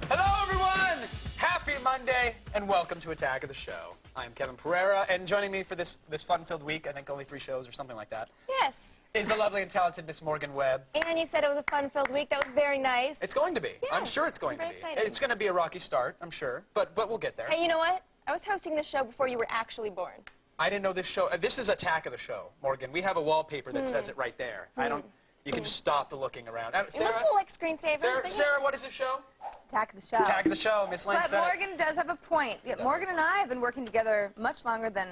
Hello, everyone! Happy Monday, and welcome to Attack of the Show. I'm Kevin Pereira, and joining me for this fun-filled week, I think only 3 shows or something like that, Yes. is the lovely and talented Miss Morgan Webb. And you said it was a fun-filled week. That was very nice. It's going to be. Yes, I'm sure it's going to very be. exciting. It's going to be a rocky start, I'm sure, but we'll get there. Hey, you know what? I was hosting this show before you were actually born. I didn't know this show. This is Attack of the Show, Morgan. We have a wallpaper that says it right there. I don't. You can just stop the looking around. It looks a little like screensaver. Sarah, what is the show? Attack of the Show. Attack of the Show. Miss Lane But said Morgan does have a point. Yeah, Morgan and I have been working together much longer than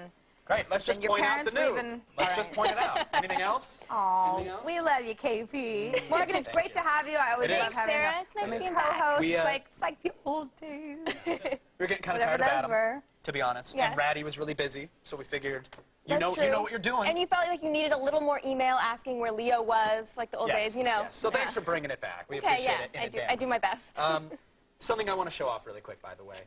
Great. Let's just your point out the parents new. were Let's just point it out. Anything else? Oh, Anything else? we love you, KP. Morgan, it's great to have you. I always It love is. having Sarah, a it's nice women being back. co-host. We, It's like the old days. We're getting kind of Whatever tired of those Adam, were. to be honest. Yes. And Ratty was really busy, so we figured you That's know true. what you're doing. And you felt like you needed a little more email asking where Leo was, like the old days, you know. Yes. So thanks for bringing it back. We Okay, appreciate yeah, it in I advance. do. I do my best. Something I want to show off really quick, by the way.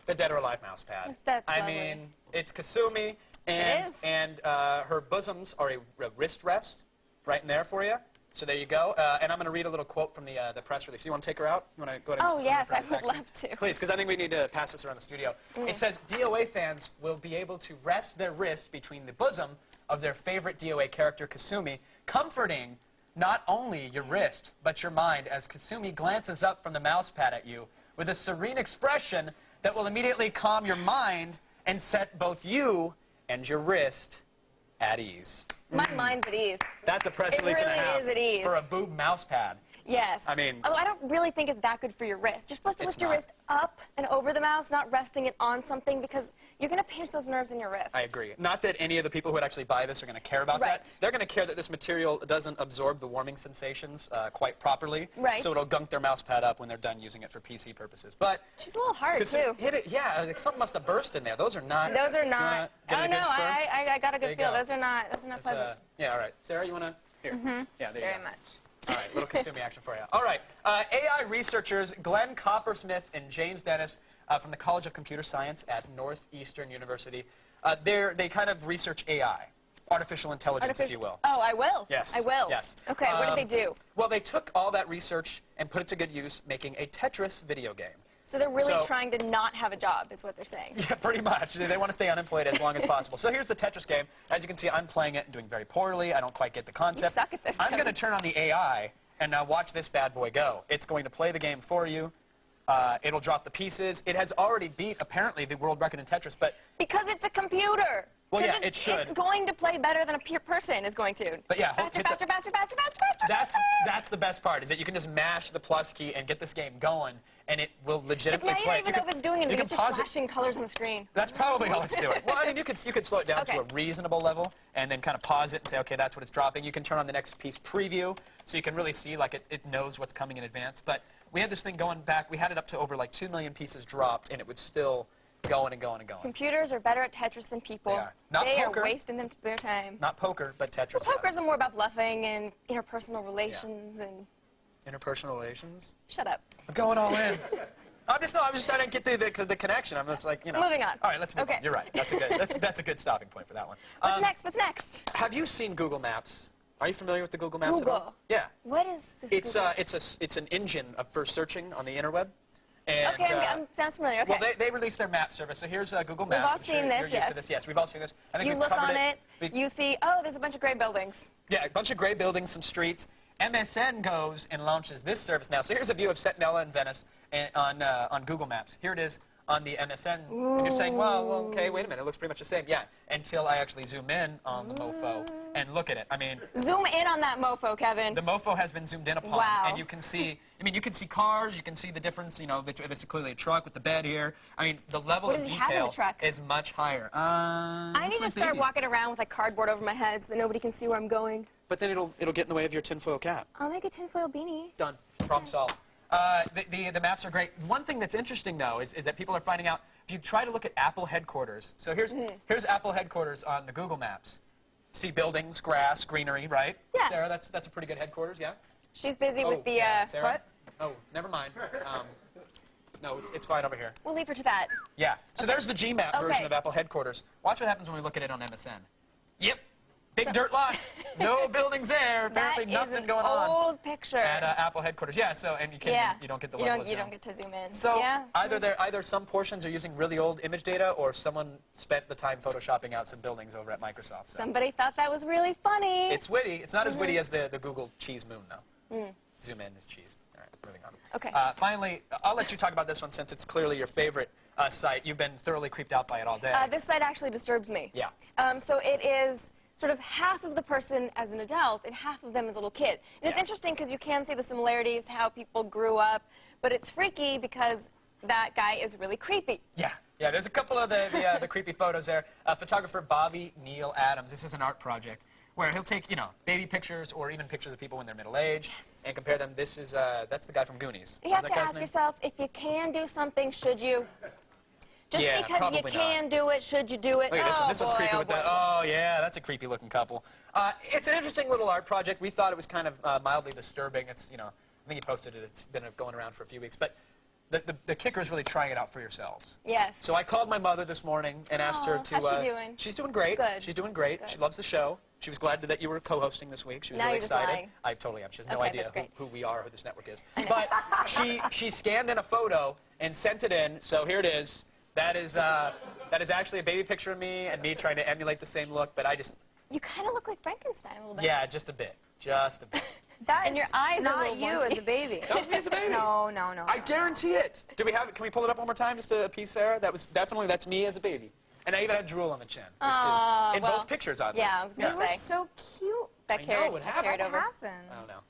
The Dead or Alive mouse pad. That's I lovely. mean, it's Kasumi, and is. her bosoms are a wrist rest right in there for you. So there you go. And I'm going to read a little quote from the press release. You want to take her out? You want to go ahead? Oh, and yes, bring I it would back? love to. Please, because I think we need to pass this around the studio. It says DOA fans will be able to rest their wrist between the bosom of their favorite DOA character, Kasumi, comforting not only your wrist, but your mind as Kasumi glances up from the mouse pad at you with a serene expression that will immediately calm your mind and set both you and your wrist at ease. My mind's at ease. That's a press It release and a really half is at ease. for a boob mouse pad. Yes. I mean- Although I don't really think it's that good for your wrist. You're supposed to It's lift your not. wrist up and over the mouse, not resting it on something, because you're going to pinch those nerves in your wrist. I agree. Not that any of the people who would actually buy this are going to care about Right. that. They're going to care that this material doesn't absorb the warming sensations quite properly. Right. So it'll gunk their mouse pad up when they're done using it for PC purposes. But She's a little hard, too. hit it, yeah, like something must have burst in there. Those are not. Those are You not. wanna get Oh, a no, good firm? I got a There you good feel. go. Those are not It's, pleasant. yeah, all right. Sarah, you want to? Here. Yeah, there you Very go. much. All right, little Kasumi action for you. All right, AI researchers Glenn Coppersmith and James Dennis from the College of Computer Science at Northeastern University, they kind of research AI, artificial intelligence, if you will. Oh, I will. Yes. I will. Yes. Okay, what did they do? Well, they took all that research and put it to good use, making a Tetris video game. So they're really So- trying to not have a job, is what they're saying. Yeah, pretty much. They want to stay unemployed as long as possible. So here's the Tetris game. As you can see, I'm playing it and doing very poorly. I don't quite get the concept. suck at this, I'm Kevin. going to turn on the AI and now watch this bad boy go. It's going to play the game for you. It'll drop the pieces. It has already beat, apparently, the world record in Tetris, but... Because it's a computer. Well, 'Cause yeah, it should. It's going to play better than a pure person is going to. But yeah, faster, hit the- faster, faster, faster, faster, faster, That's faster. the best part, is that you can just mash the plus key and get this game going, and it will But legitimately now you play. don't even know if it's doing anything. You It's can just pause it. flashing colors on the screen. That's probably all it's doing. Well, I mean, you could slow it down to Okay. a reasonable level and then kind of pause it and say, okay, that's what it's dropping. You can turn on the next piece preview so you can really see, like, it knows what's coming in advance. But we had this thing going back. We had it up to over, like, 2 million pieces dropped, and it was still going and going and going. Computers are better at Tetris than people. They are. Not They poker. are wasting their time. Not poker, but Tetris, Poker's yes. more about bluffing and interpersonal relations and... Interpersonal relations? Shut up. I'm going all in. I didn't get the connection. I'm just like, you know. Moving on. All right, let's move Okay. on. You're right. That's a good stopping point for that one. What's next? What's next? Have you seen Google Maps? Are you familiar with the Google Maps at all? Google. Yeah. What is this? Google? It's an engine for searching on the interweb. And, Okay, sounds familiar. Okay. Well, they released their map service. So here's Google Maps. all I'm sure seen you're this, used to yes. this. Yes, we've all seen this. I think You we've look covered on it, We've- you see, oh, there's a bunch of gray buildings. Yeah, a bunch of gray buildings, some streets. MSN goes and launches this service now. So here's a view of Sentinella and Venice on Google Maps. Here it is on the MSN. And you're saying, well, okay, wait a minute. It looks pretty much the same. Yeah, until I actually zoom in on the mofo and look at it. I mean, Zoom in on that mofo, Kevin. the mofo has been zoomed in upon. Wow. And you can see, I mean, you can see cars. You can see the difference, you know, this is clearly a truck with the bed here. I mean, the level What of does he have in the detail truck? is much higher. I need to start walking around with like cardboard over my head so that nobody can see where I'm going. But then it'll get in the way of your tinfoil cap. I'll make a tinfoil beanie. Done. Problem solved. The maps are great. One thing that's interesting, though, is that people are finding out, if you try to look at Apple headquarters, so here's Apple headquarters on the Google Maps. See buildings, grass, greenery, right? Yeah. Sarah, that's a pretty good headquarters, yeah? She's busy with the, yeah, Sarah? What? Oh, never mind. No, it's fine over here. we'll leave her to that. Yeah. So there's the GMap version Okay. of Apple headquarters. Watch what happens when we look at it on MSN. Yep. Big dirt lot. No buildings there. Apparently nothing going on. That is an old picture. At Apple headquarters. Yeah, so, and you can't even, you don't get the level of zoom. You don't get to zoom in. So either some portions are using really old image data, or someone spent the time photoshopping out some buildings over at Microsoft. So. Somebody thought that was really funny. It's witty. It's not as witty as the Google cheese moon, though. Zoom in is cheese. All right, moving on. Okay. Finally, I'll let you talk about this one since it's clearly your favorite site. You've been thoroughly creeped out by it all day. This site actually disturbs me. Yeah. So it is sort of half of the person as an adult and half of them as a little kid. And it's interesting because you can see the similarities, how people grew up, but it's freaky because that guy is really creepy. Yeah. Yeah, there's a couple of the creepy photos there. Photographer Bobby Neal Adams. This is an art project where he'll take, baby pictures or even pictures of people when they're middle-aged and compare them. This is, that's the guy from Goonies. You have to ask yourself, if you can do something, should you? Just because you can do it, should you do it? Look at this one's creepy with that. Oh, yeah, that's a creepy-looking couple. It's an interesting little art project. We thought it was kind of mildly disturbing. It's, I think he posted it. It's been going around for a few weeks. But the kicker is really trying it out for yourselves. Yes. So I called my mother this morning and asked her to... How's she doing? She's doing great. Good. She's doing great. Good. She loves the show. She was glad that you were co-hosting this week. She was now really you're just excited. lying. I totally am. She has no Okay, idea who we are, who this network is. But she scanned in a photo and sent it in. So here it is. That is actually a baby picture of me and me trying to emulate the same look, but I just... You kind of look like Frankenstein a little bit. Yeah, just a bit. Just a bit. That and your eyes not are you as a baby. That was me as a baby. No. I guarantee it. Do we have it? Can we pull it up one more time just to appease Sarah? That's me as a baby. And I even had drool on the chin. In both pictures, oddly. Yeah, I was going You to were say. so cute. That carried, what carried over. happened? I don't know.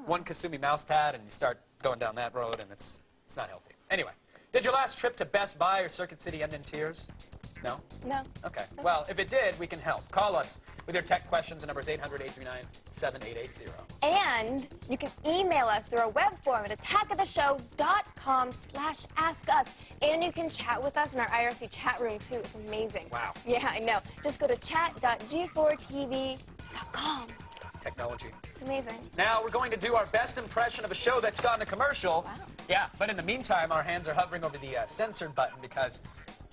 One Kasumi mouse pad, and you start going down that road, and it's not healthy. Anyway, did your last trip to Best Buy or Circuit City end in tears? No? No. Okay. Well, if it did, we can help. Call us with your tech questions. The number is 800-839-7880. And you can email us through our web form at attackoftheshow.com/askus. And you can chat with us in our IRC chat room, too. It's amazing. Wow. Yeah, I know. Just go to chat.g4tv.com. Technology. It's amazing. Now, we're going to do our best impression of a show that's gone to commercial. Wow. Yeah, but in the meantime, our hands are hovering over the censored button because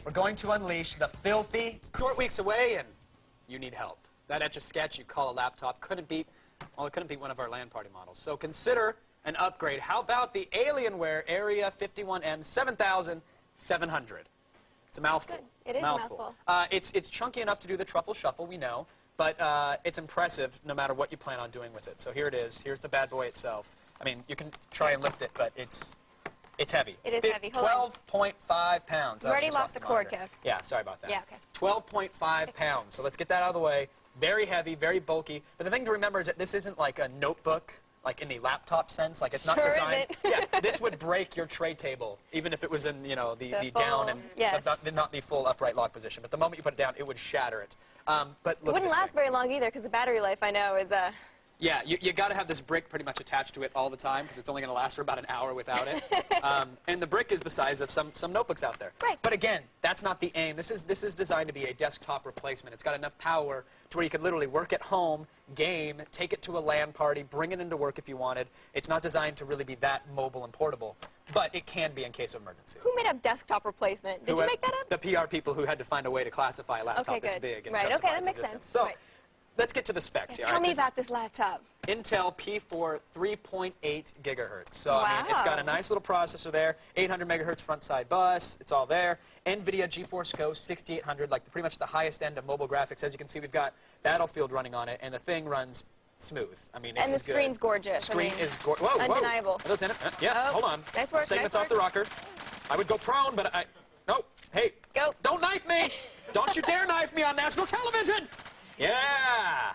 we're going to unleash the filthy. Short weeks away, and you need help. That Etch-a-Sketch you call a laptop couldn't beat one of our LAN party models. So consider an upgrade. How about the Alienware Area 51M 7700? It's a mouthful. Good. It is a mouthful. It's chunky enough to do the truffle shuffle, we know, but it's impressive no matter what you plan on doing with it. So here it is. Here's the bad boy itself. I mean, you can try and lift it, but it's heavy. It is heavy. Hold on. 12.5 pounds. You already lost the cord, monitor. Kev. Yeah, sorry about that. Yeah, okay. 12.5 pounds. So let's get that out of the way. Very heavy, very bulky. But the thing to remember is that this isn't like a notebook, like in the laptop sense. Like it's not designed. Yeah, this would break your tray table, even if it was in the down and not the full upright lock position. But the moment you put it down, it would shatter it. But look, it wouldn't last very long either because the battery life I know is Yeah, you got to have this brick pretty much attached to it all the time because it's only going to last for about an hour without it. And the brick is the size of some notebooks out there. Right. But again, that's not the aim. This is designed to be a desktop replacement. It's got enough power to where you could literally work at home, game, take it to a LAN party, bring it into work if you wanted. It's not designed to really be that mobile and portable, but it can be in case of emergency. Who made up desktop replacement? Did you make that up? The PR people who had to find a way to classify a laptop this big and right. justify Okay, that its makes existence. sense. So. Right. Let's get to the specs here. Tell me about this laptop. Intel P4 3.8 gigahertz. So, I mean, it's got a nice little processor there, 800 megahertz front side bus. It's all there. NVIDIA GeForce Go 6800, like pretty much the highest end of mobile graphics. As you can see, we've got Battlefield running on it, and the thing runs smooth. I mean, and the screen's gorgeous. Screen is gorgeous. Whoa, undeniable. Are those in it? Yeah, hold on. Nice work. Segment's off the rocker. I would go prone, but no. Hey, go. Don't knife me. Don't you dare knife me on national television. Yeah.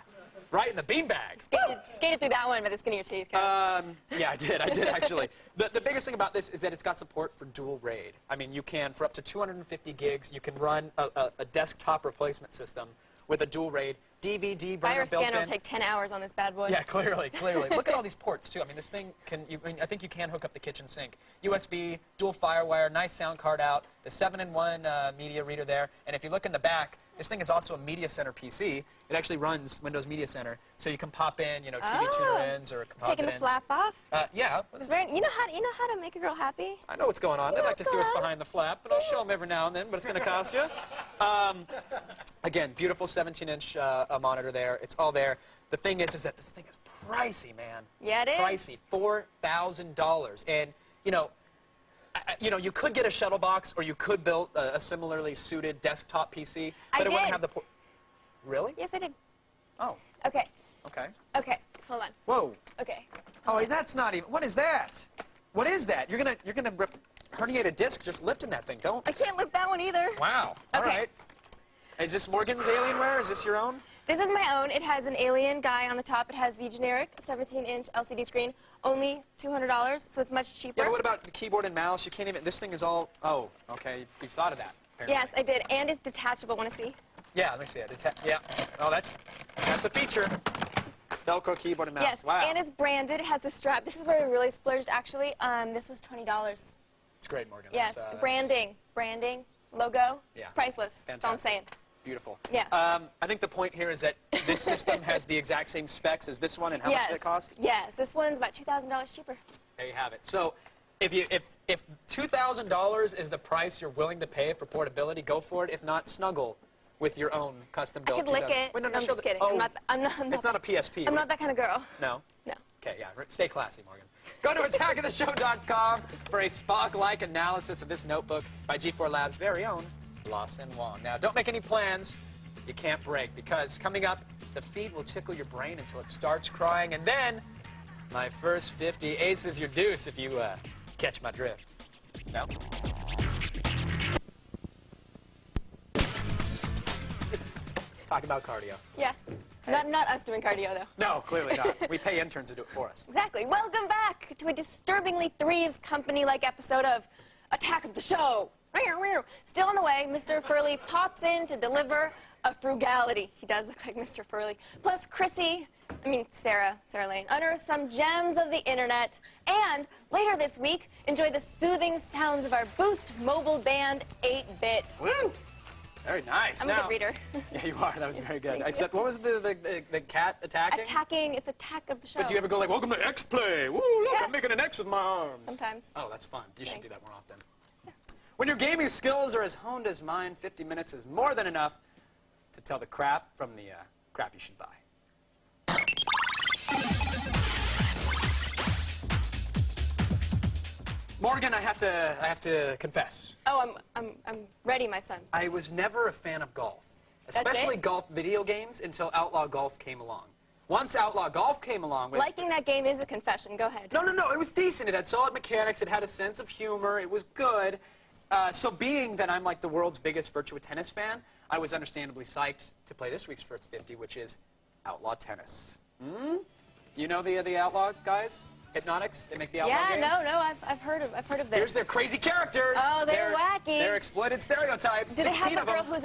Right in the beanbag. Skated through that one by the skin of your teeth. Yeah, I did actually. The biggest thing about this is that it's got support for dual RAID. I mean, you can, for up to 250 gigs, you can run a desktop replacement system with a dual RAID. DVD burner built in. Scan will take 10 hours on this bad boy. Yeah, clearly. Look at all these ports, too. I mean, this thing I think you can hook up the kitchen sink. USB, dual FireWire, nice sound card out, the 7-in-1 media reader there. And if you look in the back, This thing is also a Media Center PC. It actually runs Windows Media Center, so you can pop in, you know, TV tuner-ins or composite Taking the ins. flap off? Yeah. You know how to make a girl happy? I know what's going on. They'd like to see what's behind the flap, but I'll show them every now and then, but it's going to cost you. Again, beautiful 17-inch monitor there. It's all there. The thing is that this thing is pricey, man. Yeah, it is. Pricey. $4,000. And, you know, you could get a shuttle box, or you could build a similarly suited desktop PC, but it wouldn't have the port. Really? Yes, I did. Oh. Okay. Okay. Okay. Hold on. Whoa. Okay. Oh, that's not even. What is that? What is that? You're gonna herniate a disc just lifting that thing. Don't. I can't lift that one either. Wow. All right. Is this Morgan's Alienware? Is this your own? This is my own. It has an alien guy on the top. It has the generic 17-inch LCD screen, only $200, so it's much cheaper. Yeah, but what about the keyboard and mouse? You can't even. This thing is all. Oh, okay. You've thought of that. Apparently. Yes, I did, and it's detachable. Want to see? Yeah, let me see it. Yeah. Oh, that's a feature. Velcro keyboard and mouse. Yes, Wow. and it's branded. It has the strap. This is where we really splurged, actually. This was $20. It's great, Morgan. Yes, branding, logo. Yeah. It's priceless. That's all I'm saying. Beautiful. Yeah. I think the point here is that this system has the exact same specs as this one, and how much did it cost? Yes, this one's about $2,000 cheaper. There you have it. So, if $2,000 is the price you're willing to pay for portability, go for it. If not, snuggle with your own custom-built. I could lick it. Wait, no, I'm just kidding. Oh, I'm not it's not a PSP. I'm not that kind of girl. No. No. Okay, yeah. Stay classy, Morgan. Go to attackoftheshow.com for a Spock-like analysis of this notebook by G4 Labs' very own Lawson Wong. Now, don't make any plans you can't break, because coming up, the feed will tickle your brain until it starts crying, and then my first 50 aces your deuce, if you catch my drift. No? Talk about cardio. Yeah. Not us doing cardio, though. No, clearly not. We pay interns to do it for us. Exactly. Welcome back to a disturbingly Three's Company-like episode of Attack of the Show. Still on the way, Mr. Furley pops in to deliver a frugality. He does look like Mr. Furley. Plus, Sarah Lane, unearths some gems of the internet. And later this week, enjoy the soothing sounds of our Boost mobile band 8-bit. Woo! Very nice. I'm a good reader. Yeah, you are. That was very good. Except, what was the cat attacking? Attacking. It's Attack of the Show. But do you ever go like, welcome to X-Play? Woo, look, I'm making an X with my arms. Sometimes. Oh, that's fun. You should do that more often. When your gaming skills are as honed as mine, 50 minutes is more than enough to tell the crap from the crap you should buy. Morgan, I have to confess. Oh, I'm ready, my son. I was never a fan of golf, especially golf video games, until Outlaw Golf came along. Once Outlaw Golf came along with... Liking that game is a confession. Go ahead. No, it was decent. It had solid mechanics. It had a sense of humor. It was good. So being that I'm like the world's biggest Virtua Tennis fan, I was understandably psyched to play this week's first 50, which is Outlaw Tennis. You know the Outlaw guys? Hypnotics? They make the Outlaw games? No, I've heard of this. Here's their crazy characters. Oh, they're wacky. They're exploited stereotypes. Do they have a girl who's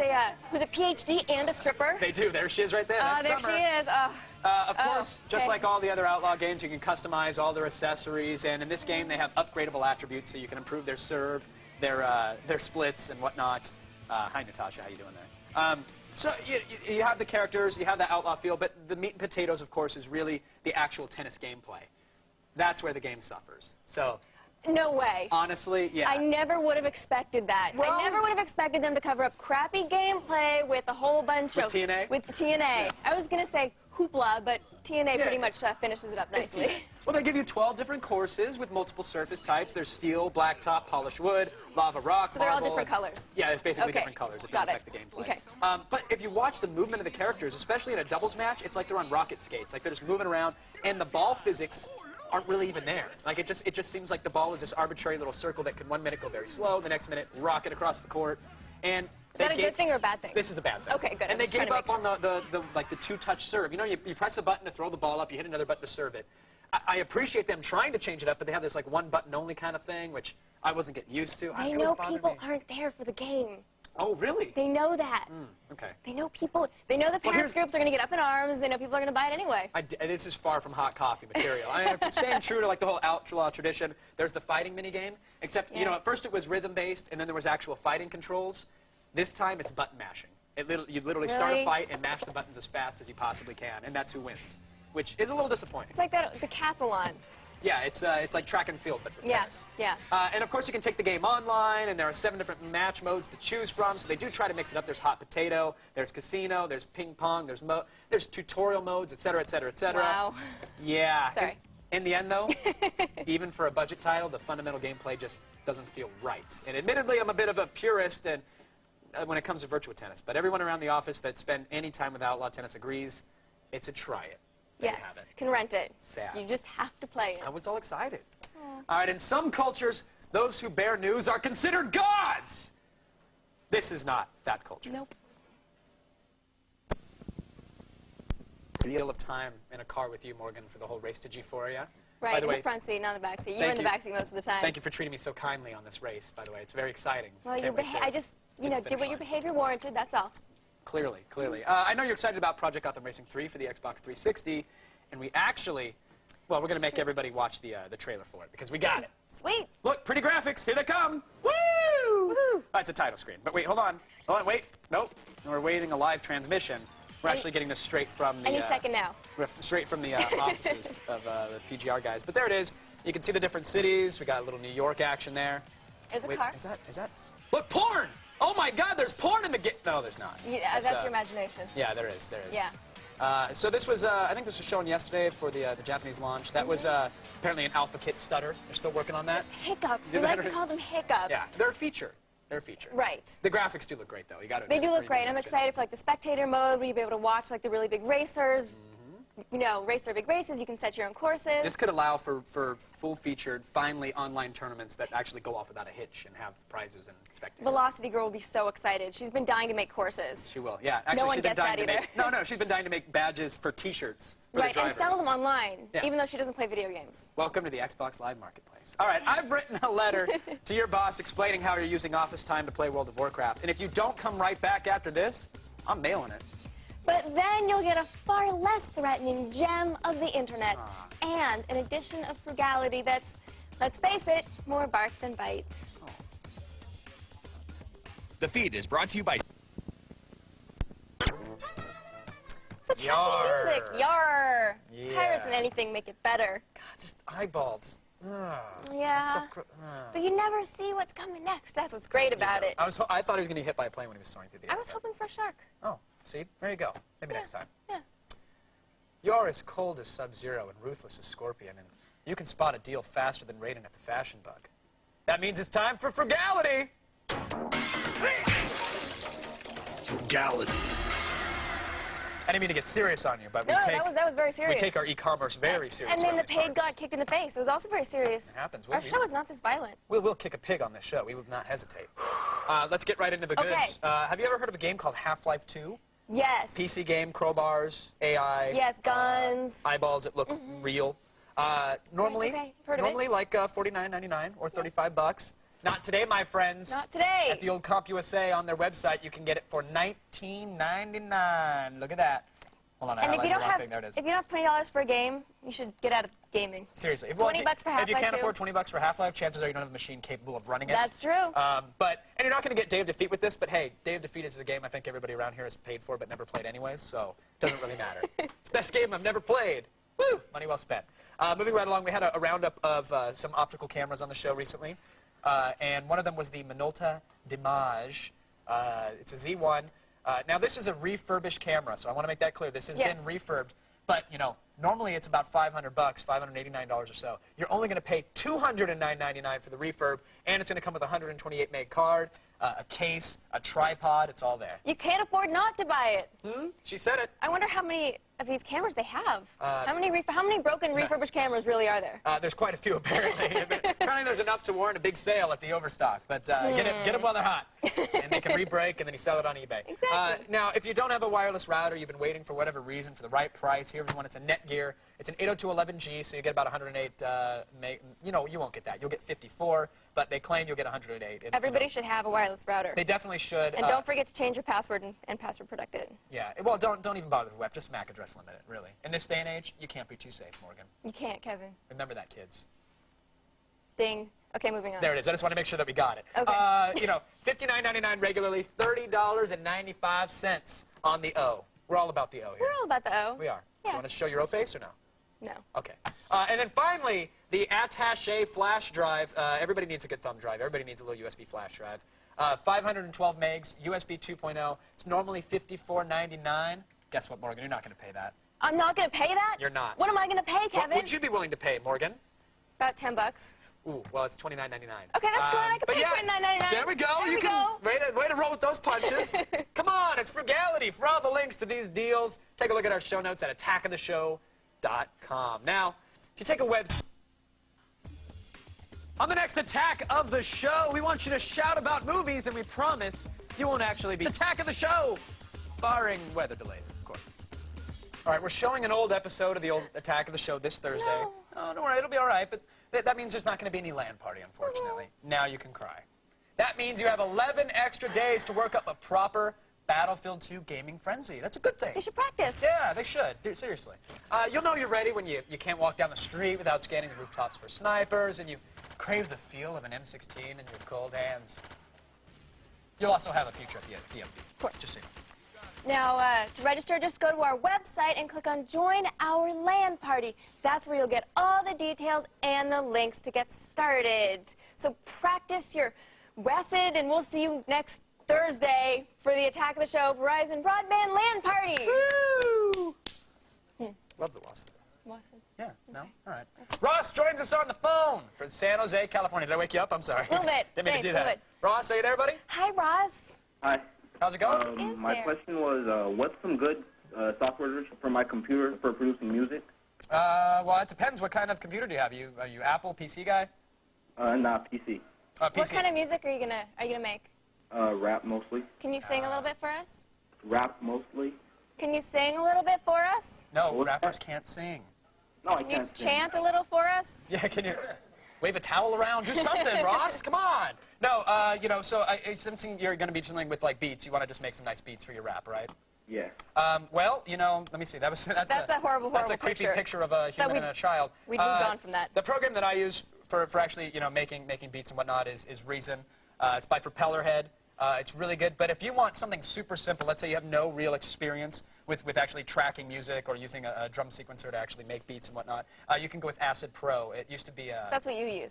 a PhD and a stripper? They do. There she is right there. Oh, That's there Summer. she is. Of course, just like all the other Outlaw games, you can customize all their accessories, and in this game they have upgradable attributes, so you can improve their serve, their splits, and whatnot. Hi, Natasha. How you doing there? So you have the characters, you have the Outlaw feel, but the meat and potatoes, of course, is really the actual tennis gameplay. That's where the game suffers. So. No way. Honestly, yeah. I never would have expected that. Well, I never would have expected them to cover up crappy gameplay with a whole bunch of... TNA? With TNA. Yeah. I was going to say hoopla, but TNA pretty much finishes it up nicely. Well, they give you 12 different courses with multiple surface types. There's steel, blacktop, polished wood, lava rock, so they're all marble, different colors? Yeah, it's basically different colors. It doesn't affect the gameplay. Okay. But if you watch the movement of the characters, especially in a doubles match, it's like they're on rocket skates. Like they're just moving around, and the ball physics aren't really even there. Like it just seems like the ball is this arbitrary little circle that can 1 minute go very slow, the next minute rocket across the court. And is that a good thing or a bad thing? This is a bad thing. Okay, good. And they gave up on the two-touch serve. You know, you press a button to throw the ball up, you hit another button to serve it. I appreciate them trying to change it up, but they have this like one button only kind of thing, which I wasn't getting used to. They know people aren't there for the game. Oh, really? They know that. Okay. They know people. They know the parents' groups are going to get up in arms. They know people are going to buy it anyway. This is far from hot coffee material. I'm staying true to like the whole Outlaw tradition. There's the fighting minigame, except you know at first it was rhythm based, and then there was actual fighting controls. This time it's button mashing. You literally start a fight and mash the buttons as fast as you possibly can, and that's who wins, which is a little disappointing. It's like that decathlon. Yeah, it's like track and field, but for tennis. Yeah. And of course, you can take the game online, and there are 7 different match modes to choose from. So they do try to mix it up. There's hot potato, there's casino, there's ping pong, there's tutorial modes, et cetera, et cetera, et cetera. Wow. Yeah. Sorry. In the end, though, even for a budget title, the fundamental gameplay just doesn't feel right. And admittedly, I'm a bit of a purist and when it comes to Virtua Tennis, but everyone around the office that spent any time with Outlaw Tennis agrees it's a try it. There Yes, you have it. can rent it. Sad. You just have to play it. I was all excited. All right, in some cultures, those who bear news are considered gods. This is not that culture. Nope. Deal of time in a car with you, Morgan, for the whole race to G4, Right, By the in way, the front seat, not in the back seat. You were thank in the you. back seat most of the time. Thank you for treating me so kindly on this race, by the way. It's very exciting. Well, Can't wait to I just, hit the did finish what your line. behavior warranted, that's all. Clearly, clearly. I know you're excited about Project Gotham Racing 3 for the Xbox 360, and we actually, well, we're going to make everybody watch the trailer for it, because we got it. Sweet. Look, pretty graphics. Here they come. Woo! Woohoo. That's a title screen. But wait, hold on. Hold on, wait. Nope. We're waiting a live transmission. We're actually getting this straight from the... Any second now. Straight from the offices of the PGR guys. But there it is. You can see the different cities. We got a little New York action there. There's a Wait, car. Is that... Look, porn! Oh, my God, there's porn in the game. No, there's not. Yeah, that's your imagination. Yeah, there is. Yeah. So this was, I think this was shown yesterday for the Japanese launch. That was apparently an alpha kit stutter. They're still working on that. Hiccups. Do We that like to or- call them hiccups. Yeah, they're a feature. They're a feature. Right. The graphics do look great, though. You got to. They do look great. I'm excited for like the spectator mode where you'll be able to watch like the really big racers. You know, race their big races. You can set your own courses. This could allow for full-featured, finally online tournaments that actually go off without a hitch and have prizes and spectators. Velocity Girl will be so excited. She's been dying to make courses. She will. Yeah. Actually, one she's been gets dying that to make. either. No, she's been dying to make badges for T-shirts for Right, the and drivers. sell them online, Yes. even though she doesn't play video games. Welcome to the Xbox Live Marketplace. All right, I've written a letter to your boss explaining how you're using office time to play World of Warcraft, and if you don't come right back after this, I'm mailing it. But then you'll get a far less threatening gem of the internet and an addition of frugality that's, let's face it, more bark than bite. The feed is brought to you by... Such Yar. happy music, yar. Yeah. Pirates and anything make it better. God, just eyeball, just. Yeah. Stuff, But you never see what's coming next. That's what's great about it. I thought he was going to get hit by a plane when he was soaring through the air. I was hoping for a shark. Oh, see? There you go. Maybe next time. Yeah. You're as cold as Sub-Zero and ruthless as Scorpion, and you can spot a deal faster than Raiden at the Fashion Bug. That means it's time for frugality! Frugality. I didn't mean to get serious on you, but No, that was very serious. we take our e-commerce very seriously. And then the around these pig parts. got kicked in the face. It was also very serious. It happens. Our show is not this violent. We'll kick a pig on this show. We will not hesitate. Let's get right into the Okay. goods. Have you ever heard of a game called Half-Life 2? Yes. PC game, crowbars, AI. Yes, guns. Eyeballs that look real. Normally, Okay, heard of it. normally like $49.99 or $35. Not today, my friends. Not today. At the old CompUSA on their website, you can get it for $19.99. Look at that. Hold on, And I if you highlighted don't the wrong have thing. There it is. if you don't have $20 for a game, you should get out of gaming. Seriously. If, $20 for if you Half-Life can't 2. afford $20 for Half-Life, chances are you don't have a machine capable of running it. That's true. And you're not going to get Day of Defeat with this, but hey, Day of Defeat is a game I think everybody around here has paid for but never played anyways, so it doesn't really matter. It's the best game I've never played. Woo! Money well spent. Moving right along, we had a roundup of some optical cameras on the show recently, and one of them was the Minolta Dimage. It's a Z1. Now, this is a refurbished camera, so I want to make that clear. This has Yes. been refurbed, but, you know, normally it's about $500, $589 or so. You're only going to pay $209.99 for the refurb, and it's going to come with a 128 meg card, a case, a tripod. It's all there. You can't afford not to buy it. She said it. I wonder how many of these cameras they have. How many broken refurbished cameras really are there? There's quite a few, apparently. Apparently there's enough to warrant a big sale at the Overstock. But get them while they're hot. And they can re-break, and then you sell it on eBay. Exactly. Now, if you don't have a wireless router, you've been waiting for whatever reason for the right price, here's one. It's a Netgear. It's an 802.11g, so you get about 108 meg. You know, you won't get that. You'll get 54, but they claim you'll get 108. Everybody should have a wireless router. They definitely should. And don't forget to change your password and password protect it. Yeah. Well, don't even bother with the web. Just MAC address limit it, really. In this day and age, you can't be too safe, Morgan. You can't, Kevin. Remember that, kids. Ding. Okay, moving on. There it is. I just want to make sure that we got it. Okay. You know, $59.99 regularly, $30.95 on the O. We're all about the O here. We're all about the O. We are. Yeah. You want to show your O face or no? No. Okay. And then finally, the attaché flash drive. Everybody needs a good thumb drive. Everybody needs a little USB flash drive. 512 megs, USB 2.0. It's normally $54.99. Guess what, Morgan? You're not going to pay that. I'm not going to pay that? You're not. What am I going to pay, Kevin? What would you be willing to pay, Morgan? About $10. Ooh, well, it's $29.99. Okay, that's good. I can pay $29.99. There we go. There we go. Way to roll with those punches. Come on, it's frugality. For all the links to these deals, take a look at our show notes at attackoftheshow.com. Now, if you take a website. On the next Attack of the Show, we want you to shout about movies, and we promise you won't actually be Attack of the Show, barring weather delays, of course. All right, we're showing an old episode of the old Attack of the Show this Thursday. No. Oh, don't worry, it'll be all right, but that means there's not going to be any land party, unfortunately. Now you can cry. That means you have 11 extra days to work up a proper Battlefield 2 gaming frenzy. That's a good thing. They should practice. Yeah, they should. Dude, seriously. You'll know you're ready when you can't walk down the street without scanning the rooftops for snipers, and you crave the feel of an M16 in your cold hands. You'll also have a future at the DMV. Of course. Just so you know. Now, to register, just go to our website and click on Join Our LAN Party. That's where you'll get all the details and the links to get started. So practice your WASD, and we'll see you next Thursday for the Attack of the Show Verizon Broadband LAN Party. Woo! Love the WASD. WASD. Yeah, no? All right. Ross joins us on the phone from San Jose, California. Did I wake you up? I'm sorry. A little bit. Didn't mean to do Thanks, a that. little bit. Ross, are you there, buddy? Hi, Ross. Hi. How's it going? Is My there? question was, what's some good software for my computer for producing music? Well, it depends. What kind of computer do you have? Are you Apple PC guy? Nah, PC. PC. What kind of music are you gonna make? Rap mostly. Can you sing a little bit for us? Rap mostly. Can you sing a little bit for us? No, What's rappers that? can't sing. No, I Can you can't sing. chant a little for us? Yeah, can you wave a towel around? Do something, Ross. Come on. No, you know, so it's something you're going to be dealing with, like beats. You want to just make some nice beats for your rap, right? Yeah. Well, you know, let me see. That's a horrible That's a creepy picture of a human and a child. We'd moved on from that. The program that I use for actually, you know, making beats and whatnot is Reason. It's by Propellerhead. It's really good. But if you want something super simple, let's say you have no real experience with actually tracking music or using a drum sequencer to actually make beats and whatnot, you can go with Acid Pro. It used to be So that's what you use.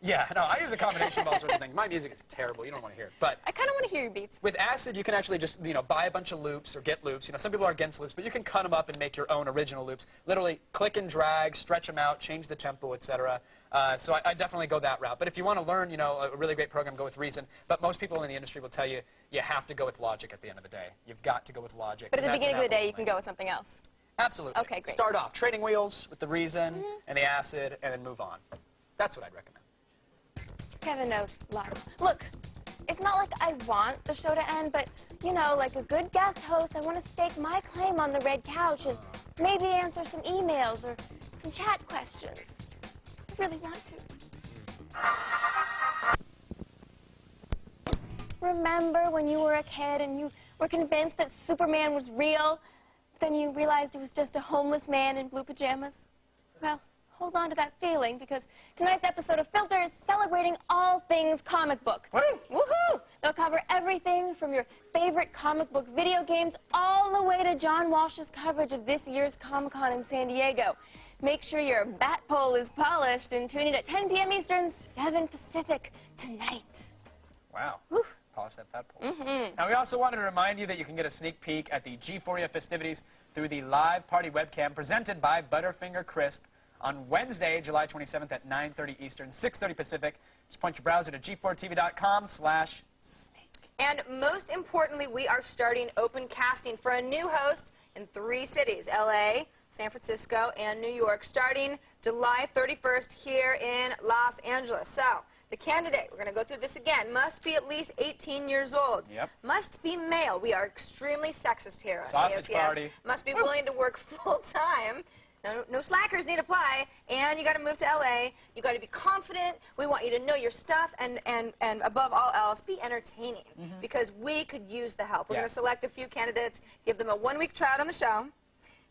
yeah, no, I use a combination of all sorts of things. My music is terrible. You don't want to hear it. But I kind of want to hear your beats. with Acid, you can actually just, you know, buy a bunch of loops or get loops. You know, some people are against loops, but you can cut them up and make your own original loops. Literally click and drag, stretch them out, change the tempo, etc. So I definitely go that route. But if you want to learn, you know, a really great program, go with Reason. But most people in the industry will tell you you have to go with Logic at the end of the day. You've got to go with Logic. But at the and that's beginning of the an day, you Apple can go with something else. Absolutely. Okay, great. Start off training wheels with the Reason and the Acid, and then move on. That's what I'd recommend. Kevin knows a lot. Look, it's not like I want the show to end, but, you know, like a good guest host, I want to stake my claim on the red couch and maybe answer some emails or some chat questions. I really want to. Remember when you were a kid and you were convinced that Superman was real, then you realized he was just a homeless man in blue pajamas? Well, hold on to that feeling, because tonight's episode of Filter is celebrating all things comic book. Woo! Woohoo! They'll cover everything from your favorite comic book video games all the way to John Walsh's coverage of this year's Comic-Con in San Diego. Make sure your bat pole is polished and tune in at 10 p.m. Eastern, 7 Pacific tonight. Wow. Whew. Polish that bad pole. Now, we also wanted to remind you that you can get a sneak peek at the G4 festivities through the live party webcam presented by Butterfinger Crisp on Wednesday, July 27th at 9:30 Eastern, 6:30 Pacific. Just point your browser to g4tv.com/sneak. And most importantly, we are starting open casting for a new host in 3 cities, LA, San Francisco, and New York, starting July 31st here in Los Angeles. So, the candidate, we're going to go through this again, must be at least 18 years old. Yep. Must be male. We are extremely sexist here on Sausage AOTS. party. Must be willing to work full-time. No slackers need apply. And you got to move to LA. You got to be confident. We want you to know your stuff. And above all else, be entertaining. Because we could use the help. We're going to select a few candidates, give them a 1-week tryout on the show.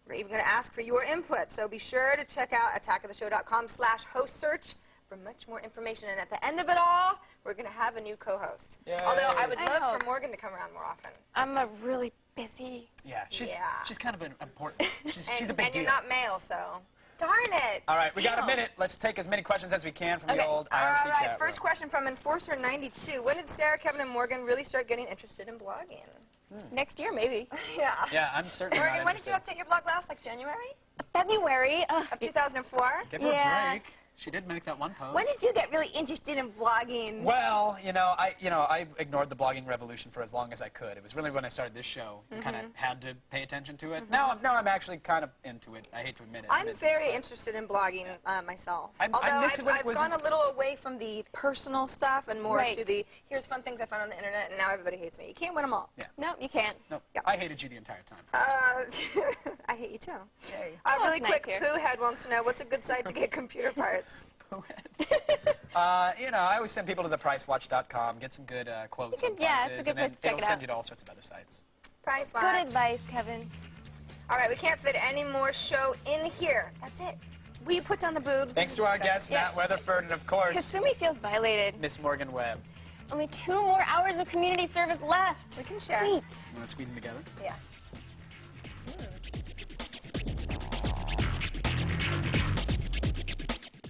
We're even going to ask for your input. So be sure to check out attackoftheshow.com/host search for much more information. And at the end of it all, we're going to have a new co-host. Yay. Although I would I love hope. for Morgan to come around more often. I'm a really busy. Yeah, she's Yeah. kind of important. She's a big And deal. you're not male, so darn it. All right, we got a Damn. minute. Let's take as many questions as we can from the Okay. old All IRC right, chat first room. question from Enforcer92. When did Sarah, Kevin, and Morgan really start getting interested in blogging? Next year, maybe. Yeah. Yeah, I'm certainly Morgan, not when did you interested. update your blog last? Like January February. of 2004? Give her Yeah. a break. She did make that one post. When did you get really interested in blogging? Well, I ignored the blogging revolution for as long as I could. It was really when I started this show, Mm-hmm. kind of had to pay attention to it. Now I'm actually kind of into it. I hate to admit it. I'm very interested in blogging myself. I Although miss it when it I've was- gone a little away from the personal stuff and more Right. to the here's fun things I found on the internet, and now everybody hates me. You can't win them all. Yeah. No, you can't. No, Yeah. I hated you the entire time. I hate you too. Yay. Oh, Really it's nice quick, here. Poohhead wants to know what's a good site to get computer parts. I always send people to thepricewatch.com, get some good quotes You on can- yeah, prices, it's a good and then place to check it'll it send out. you to all sorts of other sites. Price Good Watch. advice, Kevin. All right, we can't fit any more show in here. That's it. We put down the boobs. Thanks This to is our disgusting. guest, Matt Weatherford, and of course, Kasumi feels violated. Miss Morgan Webb. Only 2 more hours of community service left. We can share. Sweet. You want to squeeze them together? Yeah.